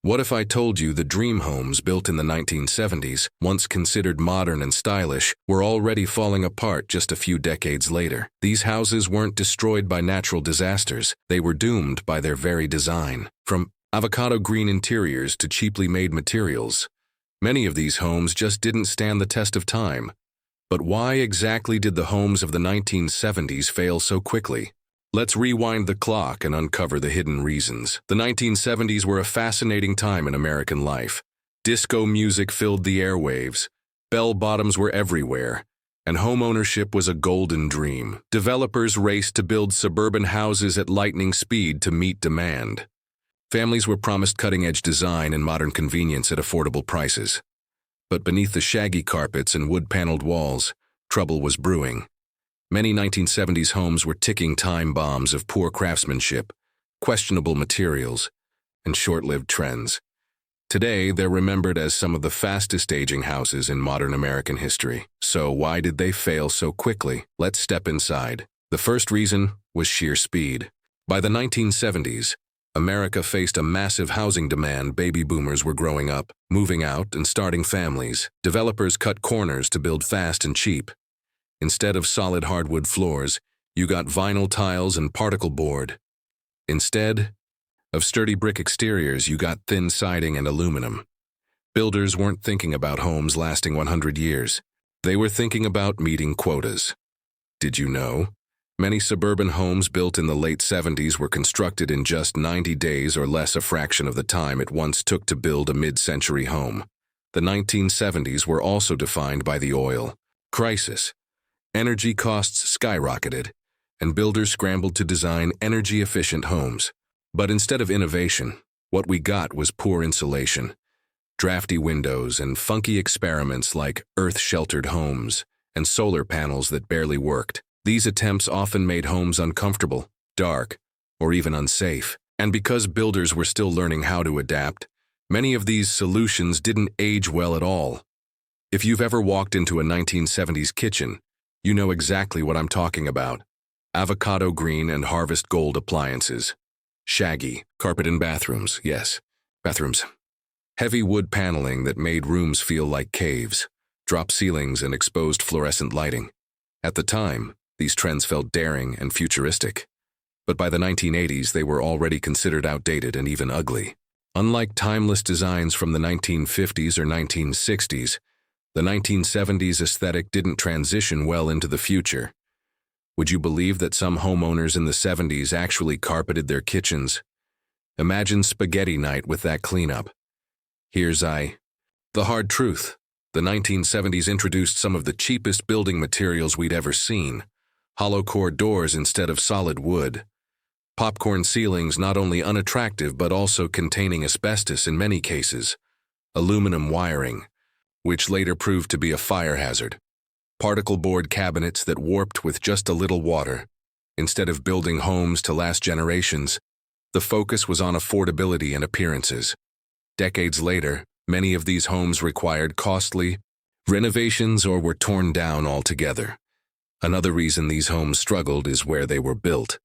What if I told you the dream homes built in the 1970s, once considered modern and stylish, were already falling apart just a few decades later? These houses weren't destroyed by natural disasters, they were doomed by their very design. From avocado-green interiors to cheaply made materials, many of these homes just didn't stand the test of time. But why exactly did the homes of the 1970s fail so quickly? Let's rewind the clock and uncover the hidden reasons. The 1970s were a fascinating time in American life. Disco music filled the airwaves, bell-bottoms were everywhere, and homeownership was a golden dream. Developers raced to build suburban houses at lightning speed to meet demand. Families were promised cutting-edge design and modern convenience at affordable prices. But beneath the shaggy carpets and wood-paneled walls, trouble was brewing. Many 1970s homes were ticking time bombs of poor craftsmanship, questionable materials, and short-lived trends. Today, they're remembered as some of the fastest-aging houses in modern American history. So why did they fail so quickly? Let's step inside. The first reason was sheer speed. By the 1970s, America faced a massive housing demand. Baby boomers were growing up, moving out, and starting families. Developers cut corners to build fast and cheap. Instead of solid hardwood floors, you got vinyl tiles and particleboard. Instead of sturdy brick exteriors, you got thin siding and aluminum. Builders weren't thinking about homes lasting 100 years. They were thinking about meeting quotas. Did you know? Many suburban homes built in the late 70s were constructed in just 90 days or less, a fraction of the time it once took to build a mid-century home. The 1970s were also defined by the oil crisis. Energy costs skyrocketed, and builders scrambled to design energy-efficient homes. But instead of innovation, what we got was poor insulation, drafty windows, and funky experiments like earth-sheltered homes and solar panels that barely worked. These attempts often made homes uncomfortable, dark, or even unsafe. And because builders were still learning how to adapt, many of these solutions didn't age well at all. If you've ever walked into a 1970s kitchen, you know exactly what I'm talking about. Avocado-green and harvest gold appliances. Shaggy, carpet in bathrooms, yes, bathrooms. Heavy wood paneling that made rooms feel like caves. Drop ceilings and exposed fluorescent lighting. At the time, these trends felt daring and futuristic. But by the 1980s, they were already considered outdated and even ugly. Unlike timeless designs from the 1950s or 1960s, the 1970s aesthetic didn't transition well into the future. Would you believe that some homeowners in the 70s actually carpeted their kitchens? Imagine spaghetti night with that cleanup. Here's the hard truth. The 1970s introduced some of the cheapest building materials we'd ever seen. Hollow core doors instead of solid wood. Popcorn ceilings not only unattractive but also containing asbestos in many cases. Aluminum wiring, which later proved to be a fire hazard. Particleboard cabinets that warped with just a little water. Instead of building homes to last generations, the focus was on affordability and appearances. Decades later, many of these homes required costly renovations or were torn down altogether. Another reason these homes struggled is where they were built.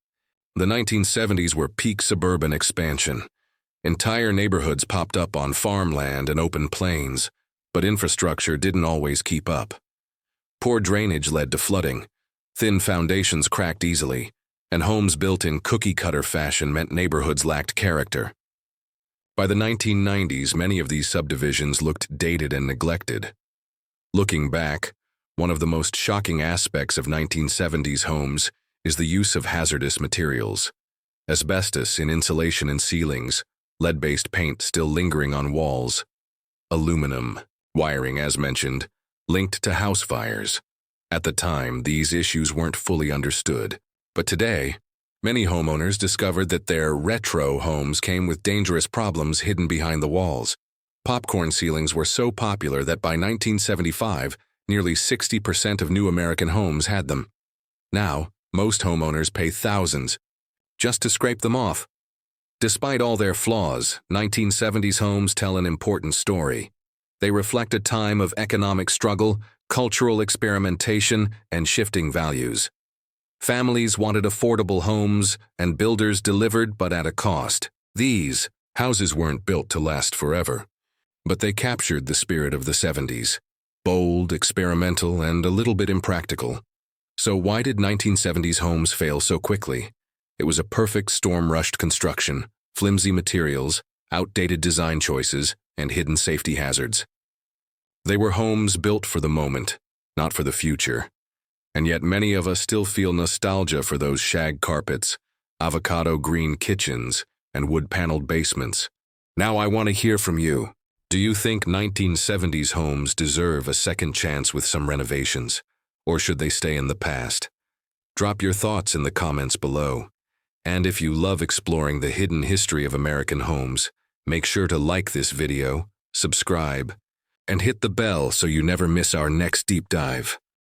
The 1970s were peak suburban expansion. Entire neighborhoods popped up on farmland and open plains, but infrastructure didn't always keep up. Poor drainage led to flooding, thin foundations cracked easily, and homes built in cookie-cutter fashion meant neighborhoods lacked character. By the 1990s, many of these subdivisions looked dated and neglected. Looking back, one of the most shocking aspects of 1970s homes is the use of hazardous materials. Asbestos in insulation and ceilings, lead-based paint still lingering on walls, aluminum wiring, as mentioned, linked to house fires. At the time, these issues weren't fully understood. But today, many homeowners discovered that their retro homes came with dangerous problems hidden behind the walls. Popcorn ceilings were so popular that by 1975, nearly 60% of new American homes had them. Now, most homeowners pay thousands just to scrape them off. Despite all their flaws, 1970s homes tell an important story. They reflect a time of economic struggle, cultural experimentation, and shifting values. Families wanted affordable homes, and builders delivered, but at a cost. These Houses weren't built to last forever, but they captured the spirit of the 70s. Bold, experimental, and a little bit impractical. So why did 1970s homes fail so quickly? It was a perfect storm-rushed construction, flimsy materials, outdated design choices, and hidden safety hazards. They were homes built for the moment, not for the future. And yet many of us still feel nostalgia for those shag carpets, avocado-green kitchens, and wood-paneled basements. Now I want to hear from you. Do you think 1970s homes deserve a second chance with some renovations, or should they stay in the past? Drop your thoughts in the comments below. And if you love exploring the hidden history of American homes, make sure to like this video, subscribe, and hit the bell so you never miss our next deep dive.